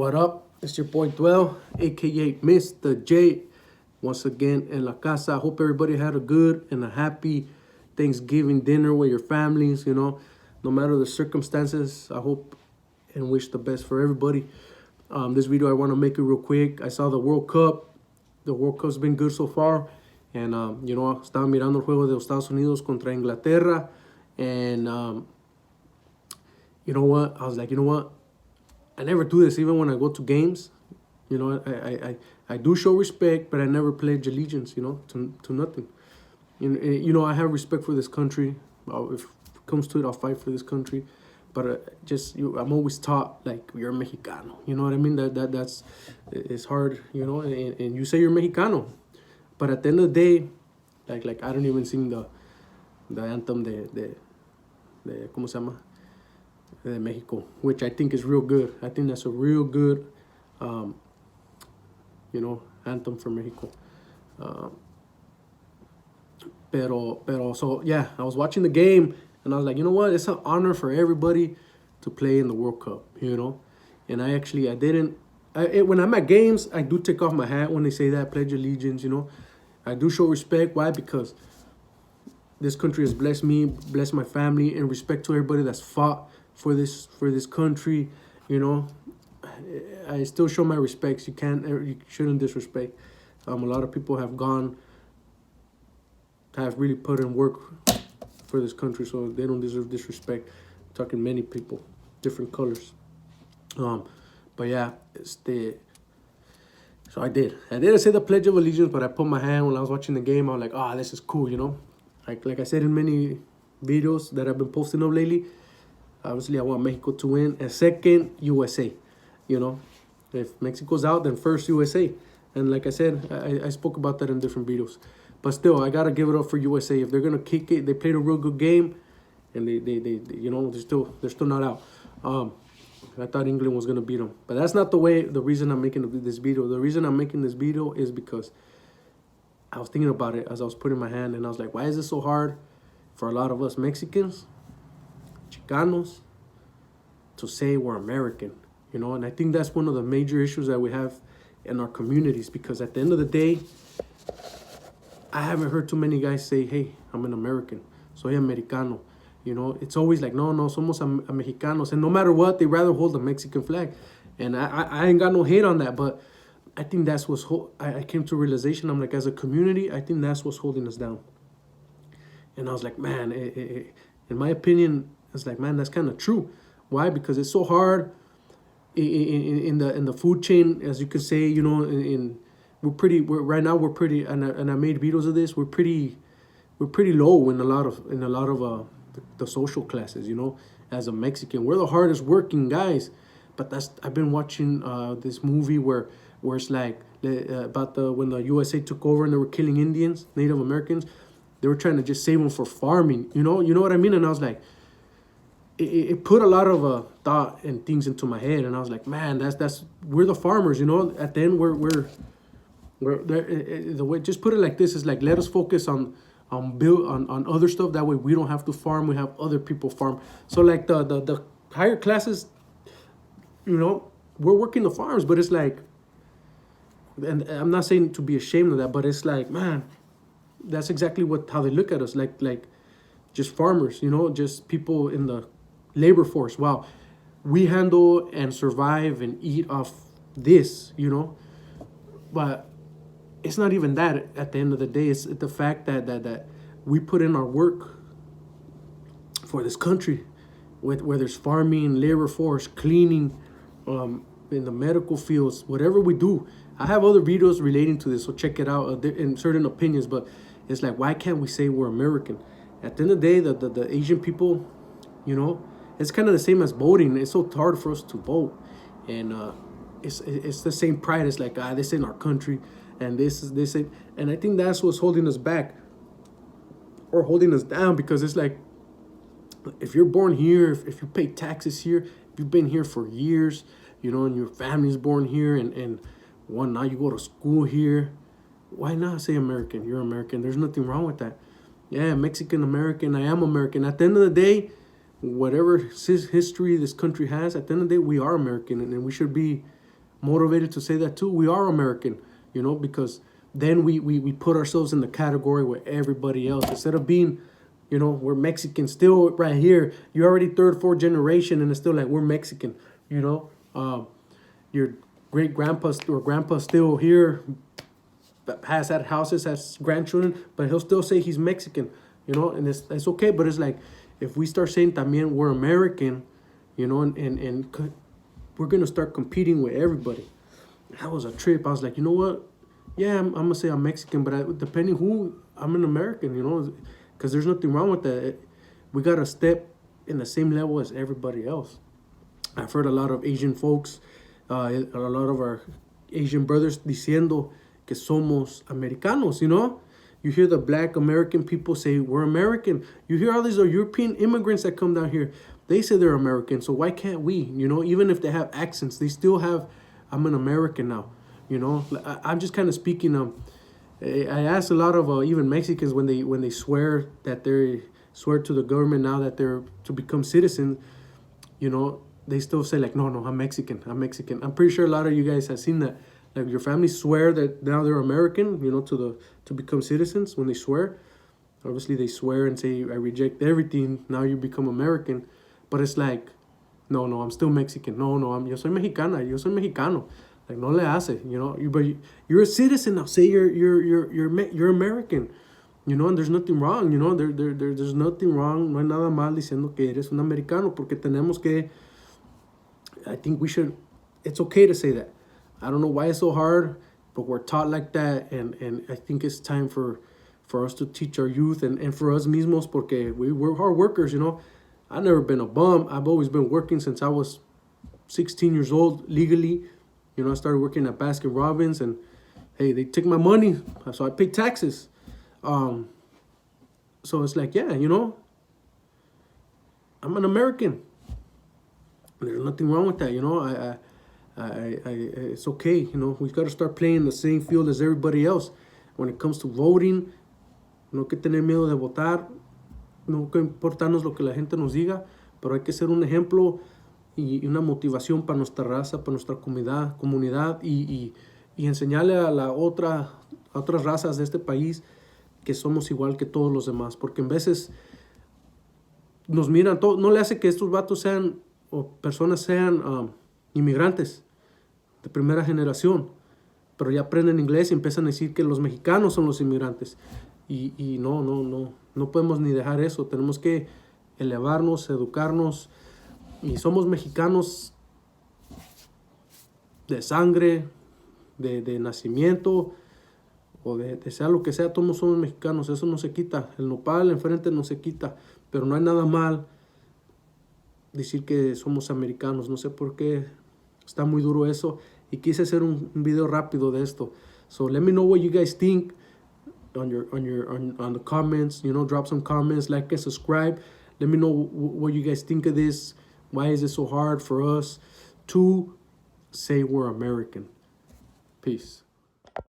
What up? It's your boy Dwell, aka Mr. J. Once again in La Casa. I hope everybody had a good and a happy Thanksgiving dinner with your families, no matter the circumstances. I hope and wish the best for everybody. This video, I want to make it real quick. I saw the World Cup. The World Cup's been good so far. And, estaba mirando el juego de los Estados Unidos contra Inglaterra. And, you know what? I was like, you know what? I never do this even when I go to games. I do show respect, but I never pledge allegiance, to nothing. I have respect for this country. If it comes to it, I'll fight for this country. But I'm always taught, like, you're a Mexicano. You know what I mean? That's it's hard, and you say you're Mexicano. But at the end of the day, like I don't even sing the anthem de ¿cómo se llama? De Mexico, which I think is real good. I think that's a real good, anthem for Mexico. So yeah, I was watching the game and I was like, you know what? It's an honor for everybody to play in the World Cup, And when I'm at games, I do take off my hat when they say that, pledge allegiance, I do show respect. Why? Because this country has blessed me, blessed my family, and respect to everybody that's fought for this country. I still show my respects. You shouldn't disrespect. A lot of people have really put in work for this country, so they don't deserve disrespect. I'm talking many people, different colors. But yeah, so I did. I didn't say the Pledge of Allegiance, but I put my hand when I was watching the game. I was like, this is cool, Like I said in many videos that I've been posting of lately, obviously I want Mexico to win. And second, USA, If Mexico's out, then first USA. And like I said, I spoke about that in different videos. But still, I got to give it up for USA. If they're going to kick it, they played a real good game. And they're still not out. I thought England was going to beat them. But that's not the reason I'm making this video. The reason I'm making this video is because I was thinking about it as I was putting my hand. And I was like, why is it so hard for a lot of us Mexicans, Chicanos, to say we're American? And I think that's one of the major issues that we have in our communities. Because at the end of the day, I haven't heard too many guys say, hey, I'm an American. Soy americano. It's always like, no, somos a mexicanos. And no matter what, they rather hold the Mexican flag. And I ain't got no hate on that. But I think that's what's... I came to a realization. I'm like, as a community, I think that's what's holding us down. And I was like, man, in my opinion, it's like, man, that's kind of true. Why? Because it's so hard in the food chain, as you could say, right now we're pretty, and I made videos of this, we're pretty low in a lot of the social classes, as a Mexican. We're the hardest working guys. But I've been watching this movie where it's like about when the USA took over and they were killing Indians, Native Americans. They were trying to just save them for farming, you know what I mean? And I was like, it put a lot of thought and things into my head, and I was like, man, we're the farmers, At the end, we're the way. Just put it like this: is like, let us focus on other stuff. That way, we don't have to farm. We have other people farm. So like the higher classes, we're working the farms, but it's like, and I'm not saying to be ashamed of that, but it's like, man, that's exactly how they look at us, like just farmers, just people in the labor force. Wow, we handle and survive and eat off this, but it's not even that. At the end of the day, it's the fact that we put in our work for this country, whether it's farming, labor force, cleaning, in the medical fields, whatever we do. I have other videos relating to this, so check it out in certain opinions. But it's like, why can't we say we're American? At the end of the day, the Asian people, it's kind of the same as voting. It's so hard for us to vote, and it's the same pride. It's like, this ain't our country, and this ain't. And I think that's what's holding us back or holding us down, because it's like, if you're born here, if you pay taxes here, if you've been here for years, and your family's born here, and now you go to school here, why not say American? You're American. There's nothing wrong with that. Yeah, Mexican American, I am American. At the end of the day, whatever history this country has, at the end of the day, we are American, and we should be motivated to say that too. We are American, you know, because then we put ourselves in the category with everybody else. Instead of being, you know, we're Mexican still right here. You're already third, fourth generation, and it's still like we're Mexican, you know. Your great grandpa or grandpa still here, has had houses, has grandchildren, but he'll still say he's Mexican, you know, and it's okay. But it's like if we start saying también we're American, you know, and we're gonna start competing with everybody. That was a trip. I was like, you know what? Yeah, I'm gonna say I'm Mexican, but depending who, I'm an American, you know, because there's nothing wrong with that. We gotta step in the same level as everybody else. I've heard a lot of Asian folks, a lot of our Asian brothers diciendo que somos americanos, you know? You hear the black American people say, we're American. You hear all these European immigrants that come down here. They say they're American, so why can't we? You know, even if they have accents, they still have, I'm an American now. You know, I'm just kind of speaking. I asked a lot of even Mexicans when they swear that they swear to the government now that they're to become citizens, you know, they still say like, no, I'm Mexican. I'm pretty sure a lot of you guys have seen that. Like your family swear that now they're American, you know, to become citizens when they swear. Obviously they swear and say, I reject everything. Now you become American. But it's like, no, I'm still Mexican. No, yo soy mexicana. Yo soy mexicano. Like no le hace, you know. But you're a citizen now. Say you're American, you know. And there's nothing wrong, you know. There's nothing wrong. No hay nada mal diciendo que eres un americano porque tenemos que. I think we should. It's okay to say that. I don't know why it's so hard, but we're taught like that, and I think it's time for us to teach our youth and for us mismos porque we're hard workers, you know. I've never been a bum. I've always been working since I was 16 years old legally. You know, I started working at Baskin Robbins, and hey, they took my money, so I paid taxes. So it's like, yeah, you know, I'm an American. There's nothing wrong with that, you know. It's okay, you know. We've got to start playing the same field as everybody else. When it comes to voting, no hay que tener miedo de votar, no hay que importarnos lo que la gente nos diga, pero hay que ser un ejemplo y una motivación para nuestra raza, para nuestra comunidad y enseñarle a otras razas de este país que somos igual que todos los demás, porque en veces nos miran, no le hace que estos vatos sean o personas sean inmigrantes de primera generación, pero ya aprenden inglés y empiezan a decir que los mexicanos son los inmigrantes y no podemos ni dejar eso. Tenemos que elevarnos, educarnos, y somos mexicanos de sangre, de nacimiento o de sea lo que sea. Todos somos mexicanos, eso no se quita. El nopal enfrente no se quita, pero no hay nada mal decir que somos americanos. No sé por qué está muy duro eso, y quise hacer un video rápido de esto. So let me know what you guys think on the comments. You know, drop some comments, like and subscribe. Let me know what you guys think of this. Why is it so hard for us to say we're American? Peace.